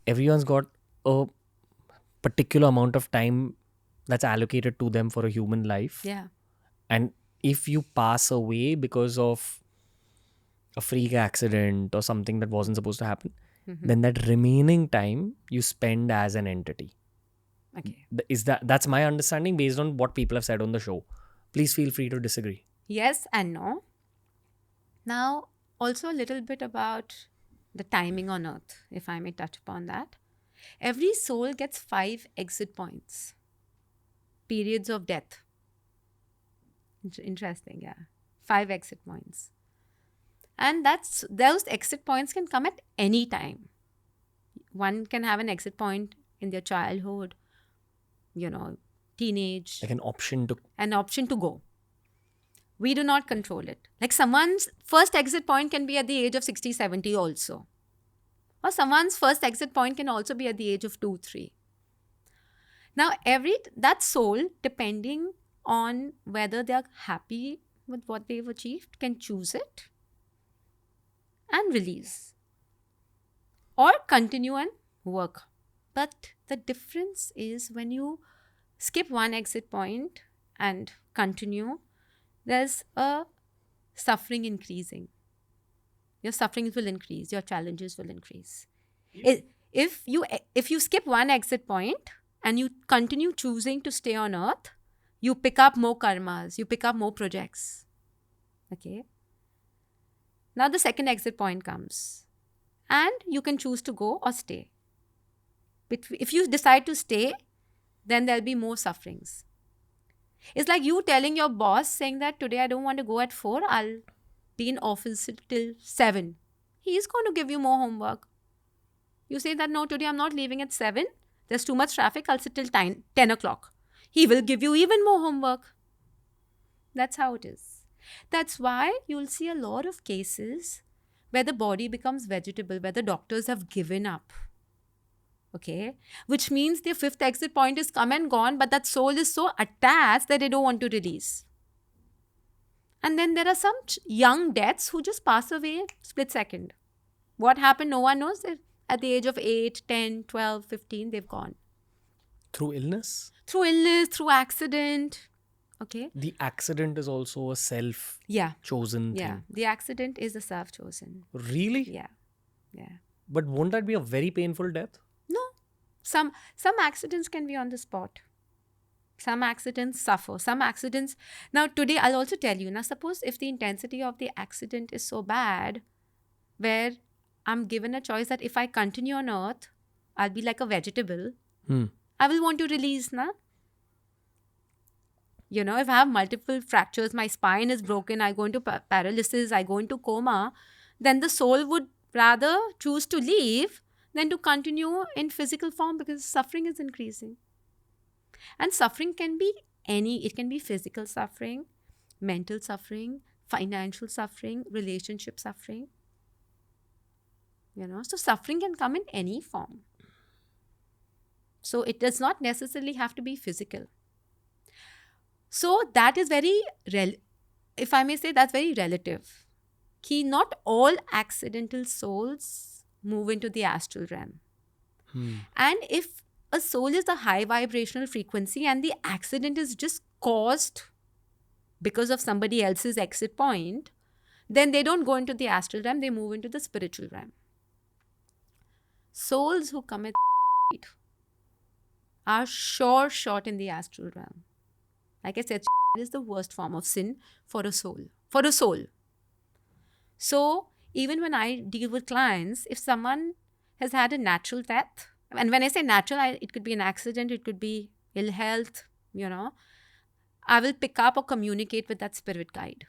everyone's got a particular amount of time that's allocated to them for a human life. Yeah. And if you pass away because of a freak accident or something that wasn't supposed to happen, then that remaining time you spend as an entity. Okay. That's my understanding based on what people have said on the show. Please feel free to disagree. Yes and no. Now, also a little bit about the timing on earth, if I may touch upon that. Every soul gets 5 exit points, periods of death. Interesting, yeah. 5 exit points. And those exit points can come at any time. One can have an exit point in their childhood, teenage, Like an option to go. We do not control it. Like someone's first exit point can be at the age of 60, 70 also. Or someone's first exit point can also be at the age of 2, 3. Now, that soul, depending on whether they're happy with what they've achieved, can choose it and release. Or continue and work. But the difference is when you skip one exit point and continue, there's a suffering increasing. Your sufferings will increase. Your challenges will increase. If you skip one exit point and you continue choosing to stay on earth, you pick up more karmas. You pick up more projects. Okay? Now the second exit point comes. And you can choose to go or stay. But if you decide to stay, then there'll be more sufferings. It's like you telling your boss, saying that today I don't want to go at 4, I'll be in office till 7. He's going to give you more homework. You say that, no, today I'm not leaving at 7. There's too much traffic, I'll sit till 10 o'clock. He will give you even more homework. That's how it is. That's why you'll see a lot of cases where the body becomes vegetable, where the doctors have given up. Okay, which means their 5th exit point is come and gone, but that soul is so attached that they don't want to release. And then there are some young deaths who just pass away split second. What happened, no one knows. At the age of 8, 10, 12, 15, they've gone. Through illness? Through illness, through accident. Okay. The accident is also a self-chosen thing. Yeah, the accident is a self-chosen. Really? Yeah. But won't that be a very painful death? No. Some accidents can be on the spot. Some accidents suffer. Some accidents... Now, today, I'll also tell you. Now, suppose if the intensity of the accident is so bad, where I'm given a choice that if I continue on earth, I'll be like a vegetable. I will want to release, na? If I have multiple fractures, my spine is broken, I go into paralysis, I go into coma, then the soul would rather choose to leave than to continue in physical form because suffering is increasing. And suffering can be it can be physical suffering, mental suffering, financial suffering, relationship suffering. So suffering can come in any form. So it does not necessarily have to be physical. So that is very, if I may say, that's very relative. Not all accidental souls move into the astral realm. And if a soul is a high vibrational frequency and the accident is just caused because of somebody else's exit point, then they don't go into the astral realm, they move into the spiritual realm. Souls who commit are sure shot in the astral realm. Like I said, is the worst form of sin for a soul. So, even when I deal with clients, if someone has had a natural death, and when I say natural, it could be an accident, it could be ill health, I will pick up or communicate with that spirit guide.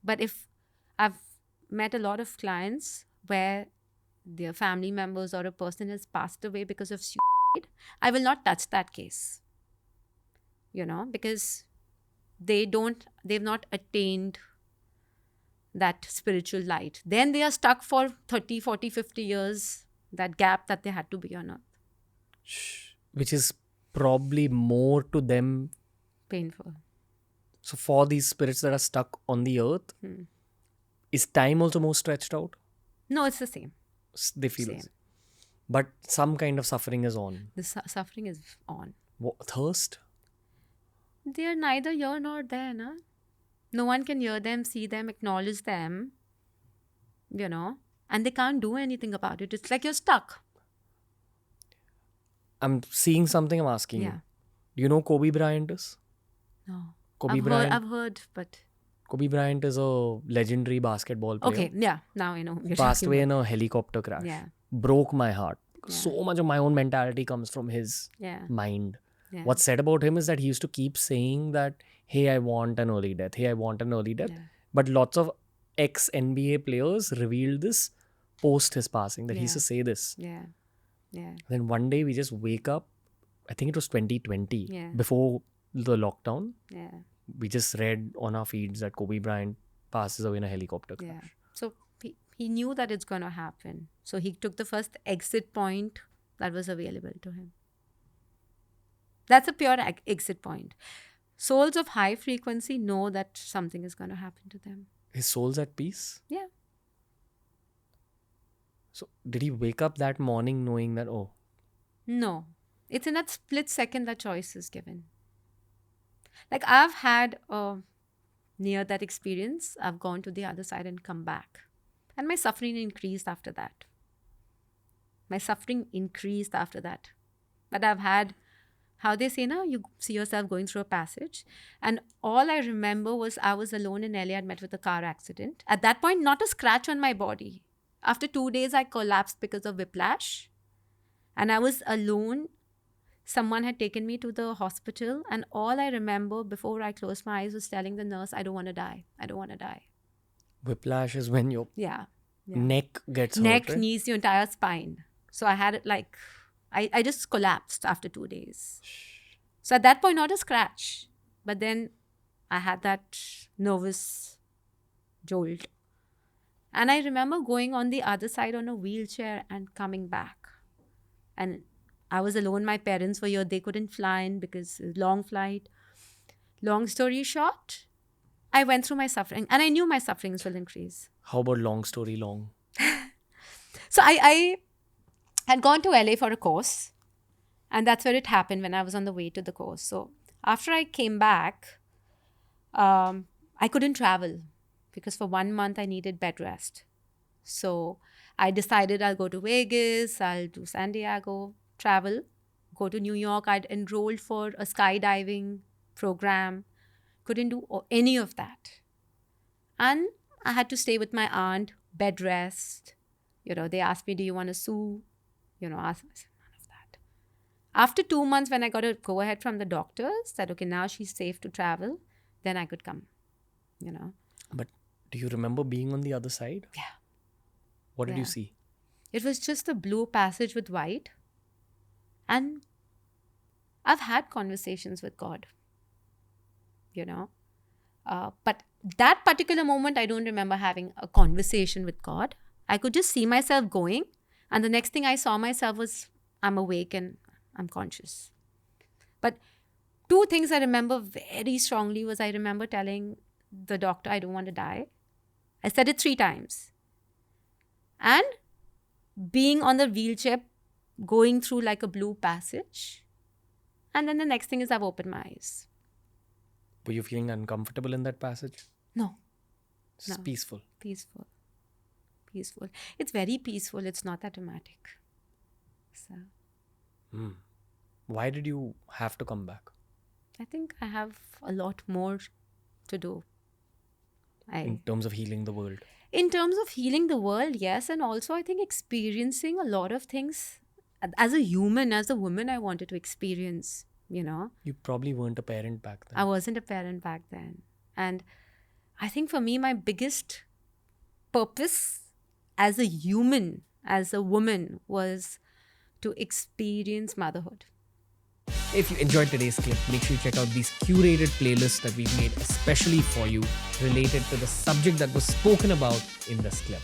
But if I've met a lot of clients where their family members or a person has passed away because of suicide, I will not touch that case. Because they've not attained that spiritual light. Then they are stuck for 30, 40, 50 years, that gap that they had to be on earth. Which is probably more to them painful. So for these spirits that are stuck on the earth, is time also more stretched out? No, it's the same. They feel same. But some kind of suffering is on. The suffering is on. Thirst? They are neither here nor there, na? No one can hear them, see them, acknowledge them, and they can't do anything about it. It's like you're stuck. I'm seeing something, I'm asking you. Do you know Kobe Bryant is? No. Kobe Bryant. I've heard, but... Kobe Bryant is a legendary basketball player. Okay, yeah, now I know. Passed away in a helicopter crash. Yeah. Broke my heart. So much of my own mentality comes from his mind. Yeah. What's said about him is that he used to keep saying that, hey, I want an early death. Hey, I want an early death. Yeah. But lots of ex-NBA players revealed this post his passing, that he used to say this. Yeah. Yeah. Then one day we just wake up, I think it was 2020, before the lockdown. Yeah. We just read on our feeds that Kobe Bryant passes away in a helicopter crash. Yeah. So he knew that it's going to happen. So he took the first exit point that was available to him. That's a pure exit point. Souls of high frequency know that something is going to happen to them. His soul's at peace? Yeah. So did he wake up that morning knowing that, oh? No. It's in that split second that choice is given. Like I've had near that experience. I've gone to the other side and come back. And my suffering increased after that. But I've had, how they say now, you see yourself going through a passage. And all I remember was I was alone in LA. I'd met with a car accident. At that point, not a scratch on my body. After 2 days, I collapsed because of whiplash. And I was alone. Someone had taken me to the hospital. And all I remember before I closed my eyes was telling the nurse, I don't want to die. I don't want to die. Whiplash is when your neck gets hurt, neck, right? knees, your entire spine. So I had it like, I just collapsed after 2 days. So at that point, not a scratch. But then I had that nervous jolt. And I remember going on the other side on a wheelchair and coming back. And I was alone. My parents were here. They couldn't fly in because it was a long flight. Long story short, I went through my suffering. And I knew my sufferings will increase. How about long story long? So I had gone to LA for a course. And that's where it happened when I was on the way to the course. So after I came back, I couldn't travel because for 1 month I needed bed rest. So I decided I'll go to Vegas, I'll do San Diego, travel, go to New York. I'd enrolled for a skydiving program. Couldn't do any of that. And I had to stay with my aunt, bed rest. They asked me, do you want to sue? I said, none of that. After 2 months, when I got a go-ahead from the doctors that, okay, now she's safe to travel, then I could come, But do you remember being on the other side? Yeah. What did you see? It was just a blue passage with white. And I've had conversations with God, But that particular moment, I don't remember having a conversation with God. I could just see myself going. And the next thing I saw myself was I'm awake and I'm conscious. But 2 things I remember very strongly was I remember telling the doctor, I don't want to die. I said it 3 times. And being on the wheelchair, going through like a blue passage. And then the next thing is I've opened my eyes. Were you feeling uncomfortable in that passage? No. It's peaceful. Peaceful. It's very peaceful. It's not that dramatic. So. Why did you have to come back? I think I have a lot more to do. In terms of healing the world? In terms of healing the world, yes. And also I think experiencing a lot of things. As a human, as a woman, I wanted to experience, You probably weren't a parent back then. I wasn't a parent back then. And I think for me, my biggest purpose as a human, as a woman, was to experience motherhood. If you enjoyed today's clip, make sure you check out these curated playlists that we've made especially for you related to the subject that was spoken about in this clip.